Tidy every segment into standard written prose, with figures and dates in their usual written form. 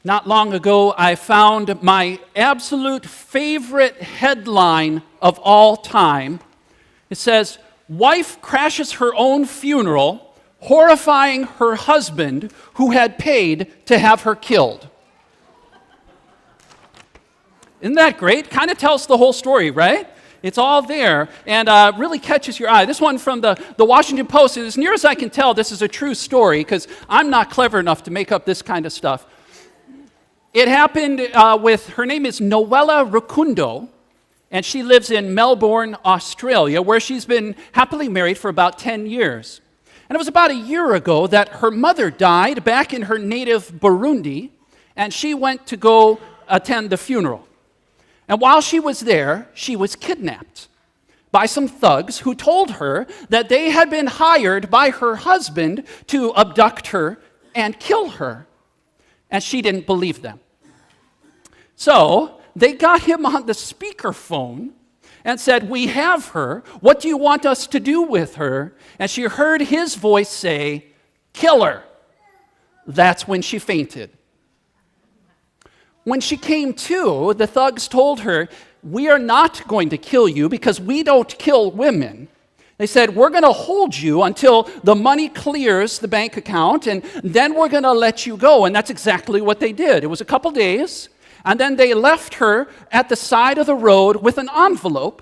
Not long ago, I found my absolute favorite headline of all time. It says, "Wife crashes her own funeral, horrifying her husband who had paid to have her killed." Isn't that great? Kind of tells the whole story, right? It's all there and really catches your eye. This one from the Washington Post, as near as I can tell, this is a true story because I'm not clever enough to make up this kind of stuff. It happened her name is Noella Rukundo, and she lives in Melbourne, Australia, where she's been happily married for about 10 years. And it was about a year ago that her mother died back in her native Burundi, and she went to go attend the funeral. And while she was there, she was kidnapped by some thugs who told her that they had been hired by her husband to abduct her and kill her. And she didn't believe them. So they got him on the speakerphone and said, "We have her. What do you want us to do with her?" And she heard his voice say, "Kill her." That's when she fainted. When she came to, the thugs told her, "We are not going to kill you because we don't kill women." They said, "We're going to hold you until the money clears the bank account, and then we're going to let you go." And that's exactly what they did. It was a couple days, and then they left her at the side of the road with an envelope.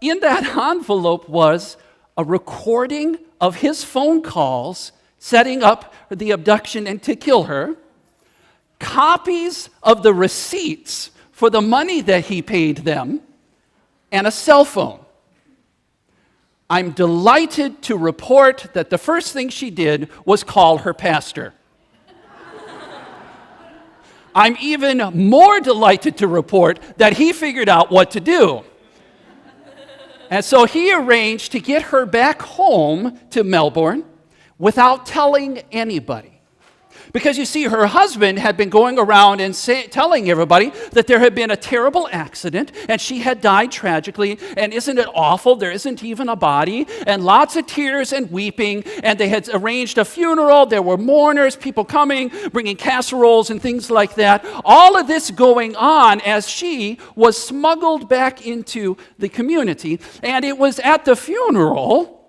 In that envelope was a recording of his phone calls setting up the abduction and to kill her, copies of the receipts for the money that he paid them, and a cell phone. I'm delighted to report that the first thing she did was call her pastor. I'm even more delighted to report that he figured out what to do. And so he arranged to get her back home to Melbourne without telling anybody. Because you see, her husband had been going around and telling everybody that there had been a terrible accident and she had died tragically, and isn't it awful? There isn't even a body, and lots of tears and weeping, and they had arranged a funeral. There were mourners, people coming, bringing casseroles and things like that. All of this going on as she was smuggled back into the community, and it was at the funeral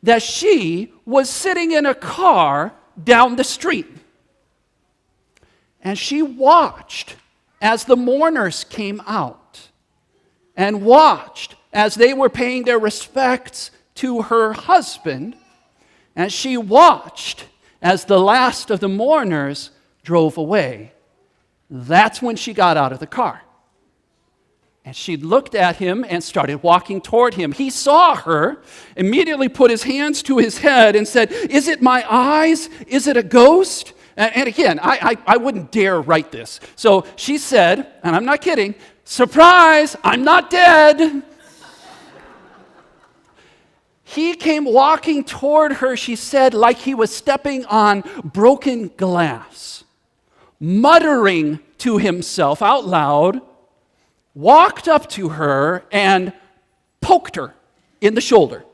that she was sitting in a car down the street. And she watched as the mourners came out and watched as they were paying their respects to her husband. And she watched as the last of the mourners drove away. That's when she got out of the car. And she looked at him and started walking toward him. He saw her, immediately put his hands to his head and said, "Is it my eyes? Is it a ghost?" And again, I wouldn't dare write this. So she said, and I'm not kidding, "Surprise, I'm not dead." He came walking toward her, she said, like he was stepping on broken glass, muttering to himself out loud, walked up to her and poked her in the shoulder.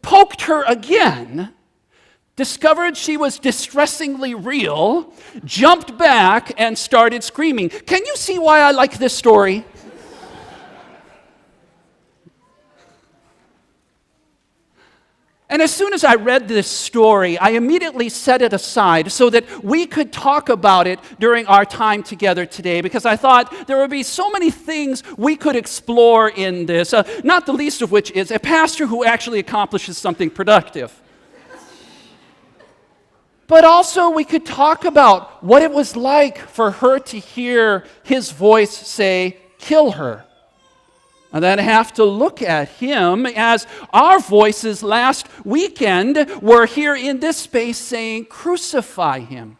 Poked her again, discovered she was distressingly real, jumped back and started screaming. Can you see why I like this story? And as soon as I read this story, I immediately set it aside so that we could talk about it during our time together today, because I thought there would be so many things we could explore in this, not the least of which is a pastor who actually accomplishes something productive. But also we could talk about what it was like for her to hear his voice say, "Kill her." And then have to look at him as our voices last weekend were here in this space saying, "Crucify him."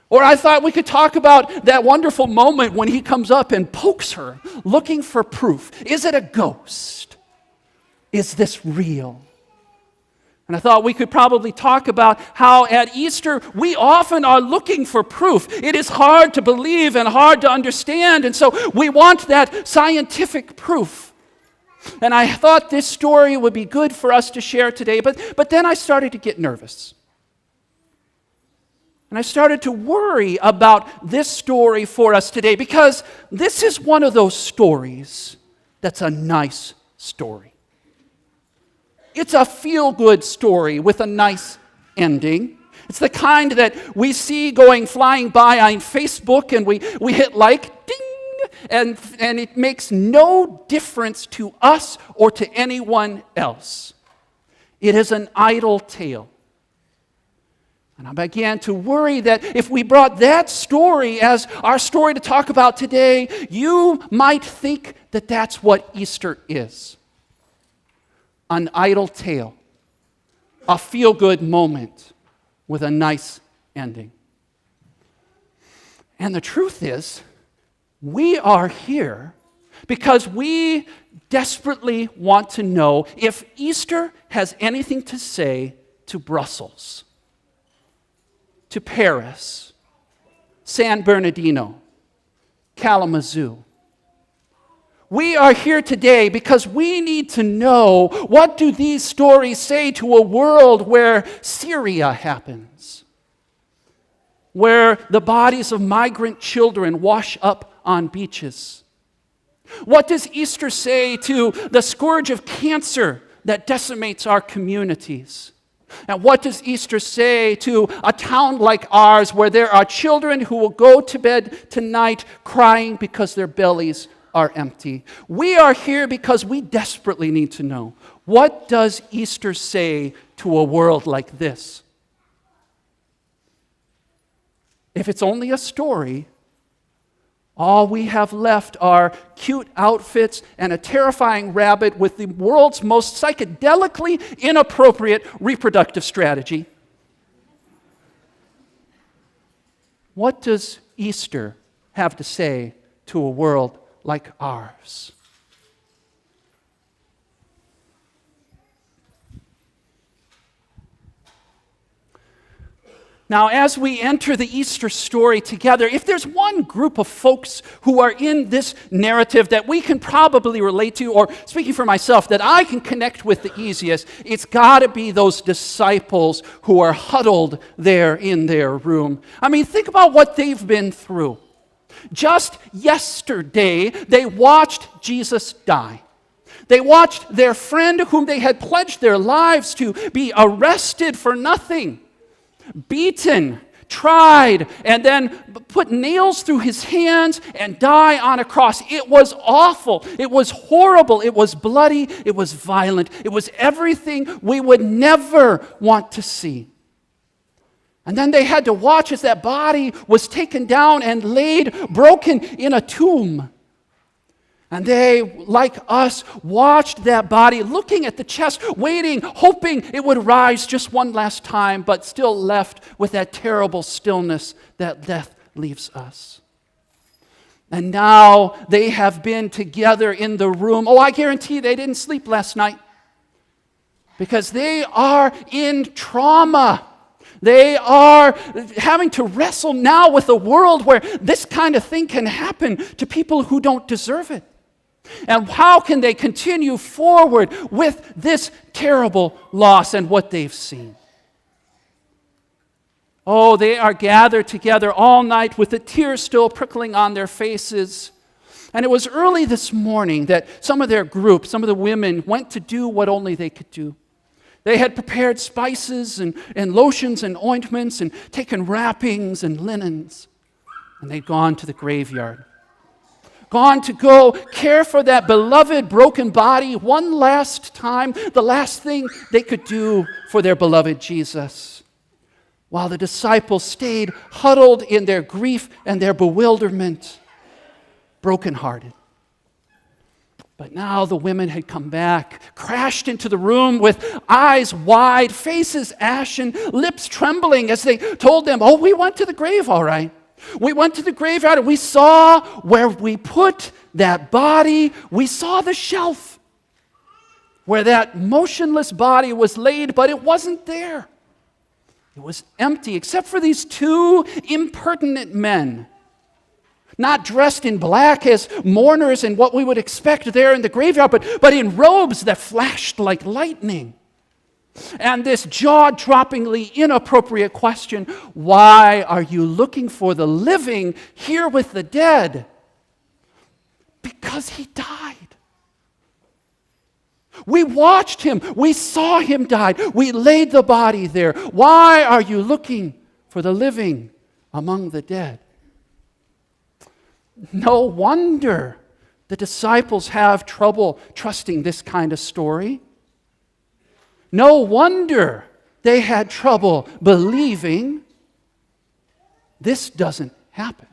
Or I thought we could talk about that wonderful moment when he comes up and pokes her, looking for proof. Is it a ghost? Is this real? And I thought we could probably talk about how at Easter we often are looking for proof. It is hard to believe and hard to understand, and so we want that scientific proof. And I thought this story would be good for us to share today, but then I started to get nervous. And I started to worry about this story for us today because this is one of those stories that's a nice story. It's a feel-good story with a nice ending. It's the kind that we see flying by on Facebook and we hit like, ding, and it makes no difference to us or to anyone else. It is an idle tale. And I began to worry that if we brought that story as our story to talk about today, you might think that that's what Easter is. An idle tale, a feel-good moment with a nice ending. And the truth is, we are here because we desperately want to know if Easter has anything to say to Brussels, to Paris, San Bernardino, Kalamazoo. We are here today because we need to know, what do these stories say to a world where Syria happens, where the bodies of migrant children wash up on beaches? What does Easter say to the scourge of cancer that decimates our communities? And what does Easter say to a town like ours where there are children who will go to bed tonight crying because their bellies are empty? We are here because we desperately need to know, what does Easter say to a world like this? If it's only a story, all we have left are cute outfits and a terrifying rabbit with the world's most psychedelically inappropriate reproductive strategy. What does Easter have to say to a world like ours? Now, as we enter the Easter story together, if there's one group of folks who are in this narrative that we can probably relate to, or speaking for myself, that I can connect with the easiest, it's got to be those disciples who are huddled there in their room. I mean, think about what they've been through. Just yesterday, they watched Jesus die. They watched their friend whom they had pledged their lives to be arrested for nothing, beaten, tried, and then put nails through his hands and die on a cross. It was awful. It was horrible. It was bloody. It was violent. It was everything we would never want to see. And then they had to watch as that body was taken down and laid broken in a tomb. And they, like us, watched that body, looking at the chest, waiting, hoping it would rise just one last time, but still left with that terrible stillness that death leaves us. And now they have been together in the room. Oh, I guarantee they didn't sleep last night because they are in trauma. They are having to wrestle now with a world where this kind of thing can happen to people who don't deserve it. And how can they continue forward with this terrible loss and what they've seen? Oh, they are gathered together all night with the tears still prickling on their faces. And it was early this morning that some of their group, some of the women, went to do what only they could do. They had prepared spices and lotions and ointments and taken wrappings and linens. And they'd gone to the graveyard. Gone to go care for that beloved broken body one last time, the last thing they could do for their beloved Jesus. While the disciples stayed huddled in their grief and their bewilderment, brokenhearted. But now the women had come back, crashed into the room with eyes wide, faces ashen, lips trembling as they told them, oh, we went to the grave, all right. We went to the graveyard and we saw where we put that body. We saw the shelf where that motionless body was laid, but it wasn't there. It was empty except for these two impertinent men, not dressed in black as mourners and what we would expect there in the graveyard, but in robes that flashed like lightning. And this jaw-droppingly inappropriate question, why are you looking for the living here with the dead? Because he died. We watched him. We saw him die. We laid the body there. Why are you looking for the living among the dead? No wonder the disciples have trouble trusting this kind of story. No wonder they had trouble believing this doesn't happen.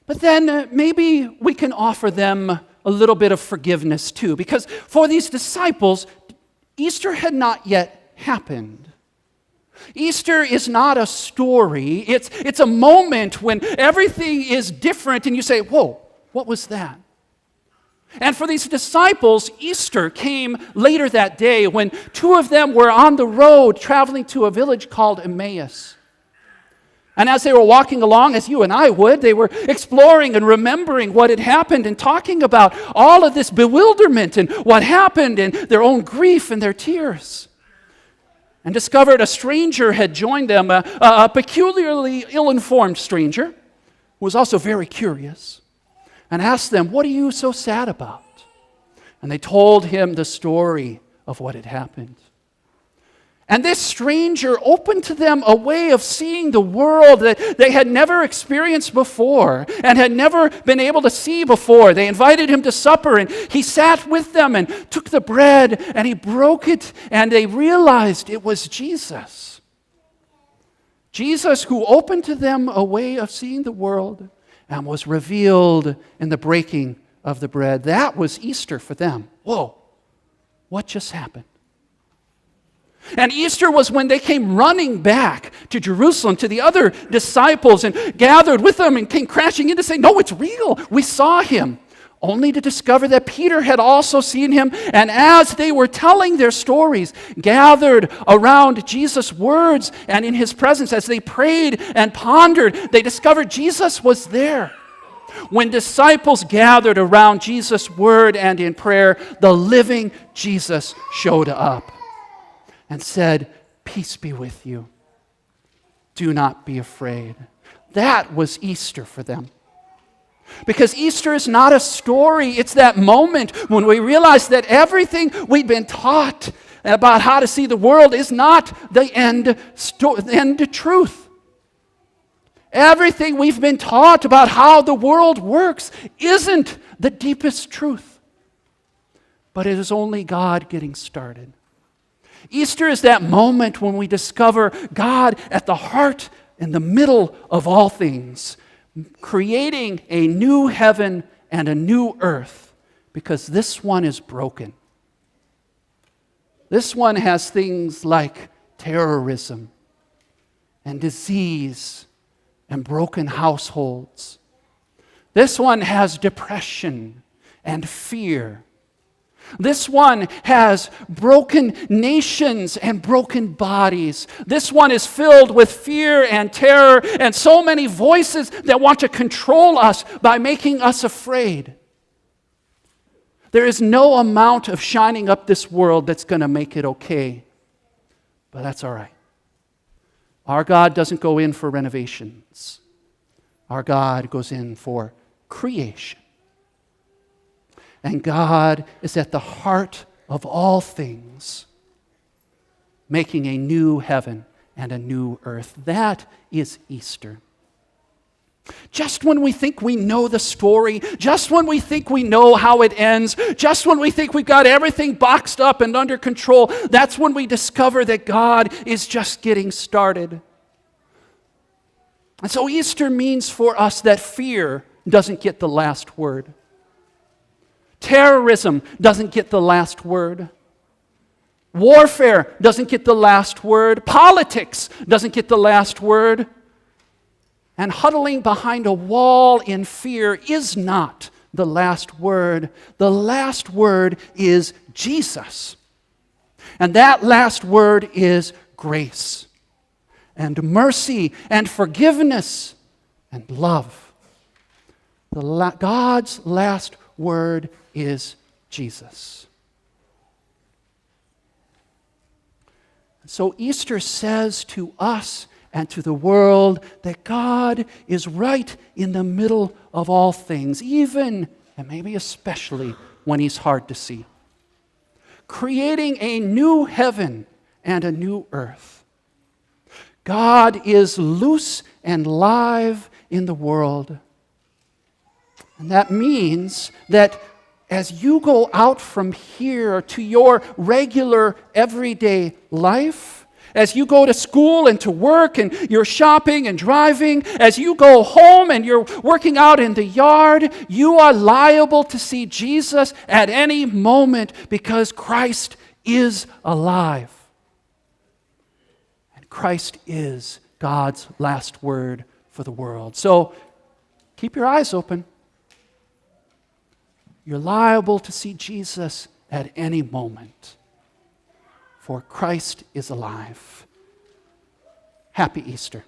But then maybe we can offer them a little bit of forgiveness too, because for these disciples, Easter had not yet happened. Easter is not a story. It's a moment when everything is different and you say, whoa, what was that? And for these disciples, Easter came later that day when two of them were on the road traveling to a village called Emmaus. And as they were walking along, as you and I would, they were exploring and remembering what had happened and talking about all of this bewilderment and what happened and their own grief and their tears. And discovered a stranger had joined them, a peculiarly ill-informed stranger who was also very curious, and asked them, what are you so sad about? And they told him the story of what had happened. And this stranger opened to them a way of seeing the world that they had never experienced before and had never been able to see before. They invited him to supper, and he sat with them and took the bread, and he broke it, and they realized it was Jesus. Jesus, who opened to them a way of seeing the world and was revealed in the breaking of the bread. That was Easter for them. Whoa, what just happened? And Easter was when they came running back to Jerusalem to the other disciples and gathered with them and came crashing in to say, no, it's real. We saw him. Only to discover that Peter had also seen him. And as they were telling their stories, gathered around Jesus' words and in his presence, as they prayed and pondered, they discovered Jesus was there. When disciples gathered around Jesus' word and in prayer, the living Jesus showed up and said, peace be with you. Do not be afraid. That was Easter for them. Because Easter is not a story. It's that moment when we realize that everything we've been taught about how to see the world is not the end truth. Everything we've been taught about how the world works isn't the deepest truth. But it is only God getting started. Easter is that moment when we discover God at the heart and the middle of all things, creating a new heaven and a new earth, because this one is broken. This one has things like terrorism and disease and broken households. This one has depression and fear. This one has broken nations and broken bodies. This one is filled with fear and terror and so many voices that want to control us by making us afraid. There is no amount of shining up this world that's going to make it okay, but that's all right. Our God doesn't go in for renovations. Our God goes in for creation. And God is at the heart of all things, making a new heaven and a new earth. That is Easter. Just when we think we know the story, just when we think we know how it ends, just when we think we've got everything boxed up and under control, that's when we discover that God is just getting started. And so Easter means for us that fear doesn't get the last word. Terrorism doesn't get the last word. Warfare doesn't get the last word. Politics doesn't get the last word. And huddling behind a wall in fear is not the last word. The last word is Jesus. And that last word is grace and mercy and forgiveness and love. God's last word is Jesus. So Easter says to us and to the world that God is right in the middle of all things, even and maybe especially when He's hard to see, creating a new heaven and a new earth. God is loose and live in the world. And that means that as you go out from here to your regular everyday life, as you go to school and to work and you're shopping and driving, as you go home and you're working out in the yard, you are liable to see Jesus at any moment because Christ is alive. And Christ is God's last word for the world. So keep your eyes open. You're liable to see Jesus at any moment, for Christ is alive. Happy Easter.